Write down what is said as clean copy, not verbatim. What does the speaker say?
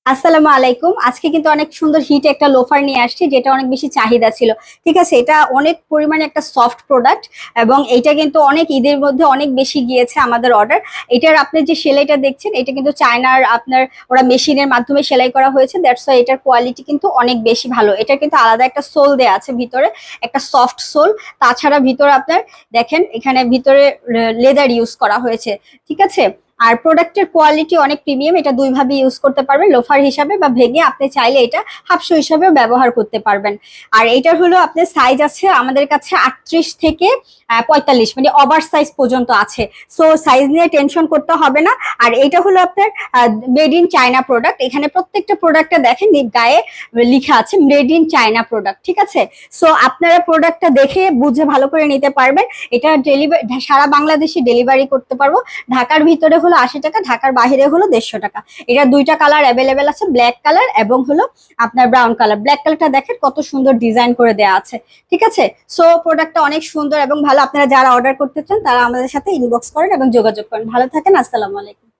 আসসালামু আলাইকুম। আজকে কিন্তু অনেক সুন্দর হিট একটা লোফার নিয়ে আসছি, যেটা অনেক বেশি চাহিদা ছিল। ঠিক আছে, এটা অনেক পরিমাণে একটা সফট প্রোডাক্ট এবং এটা কিন্তু অনেক ঈদের মধ্যে অনেক বেশি গিয়েছে আমাদের অর্ডার। এটার আপনি যে সেলাইটা দেখছেন, এটা কিন্তু চায়নার আপনার ওরা মেশিনের মাধ্যমে সেলাই করা হয়েছে। দ্যাটস ওয়াই এটার কোয়ালিটি কিন্তু অনেক বেশি ভালো। এটা কিন্তু আলাদা একটা সোল দেয়া আছে ভিতরে, একটা সফট সোল। তাছাড়া ভিতরে আপনার দেখেন, এখানে ভিতরে লেদার ইউজ করা হয়েছে। ঠিক আছে, আর প্রোডাক্টের কোয়ালিটি অনেক প্রিমিয়াম। এটা দুই ভাবে ইউজ করতে পারবেন, লোফার হিসাবে বা ভেঙে আপনি চাইলে এটা হাফশো হিসাবেও ব্যবহার করতে পারবেন। আর এটার হলো আপনার সাইজ আছে আমাদের কাছে 38 থেকে 45, মানে ওভার সাইজ পর্যন্ত আছে। সো সাইজ নিয়ে টেনশন করতে হবে না। আর এটা হলো আপনার মেড ইন চায়না প্রোডাক্ট। এখানে প্রত্যেকটা প্রোডাক্টটা দেখেন গায়ে লেখা আছে মেড ইন চায়না প্রোডাক্ট। ঠিক আছে, সো আপনারা প্রোডাক্টটা দেখে বুঝে ভালো করে নিতে পারবেন। এটা ডেলিভারি সারা বাংলাদেশে ডেলিভারি করতে পারবো। ঢাকার ভিতরে হলো 80 টাকা, ঢাকার বাইরে হলো 150 টাকা। এটা দুইটা কালার অ্যাভেলেবেল আছে, ব্ল্যাক কালার এবং হলো আপনার ব্রাউন কালার। ব্ল্যাক কালারটা দেখেন কত সুন্দর ডিজাইন করে দেওয়া আছে। ঠিক আছে, সো প্রোডাক্টটা অনেক সুন্দর এবং ভালো। আপনারা যারা অর্ডার করতে চান তারা আমাদের সাথে ইনবক্স করেন এবং যোগাযোগ করেন। ভালো থাকেন, আসসালামু আলাইকুম।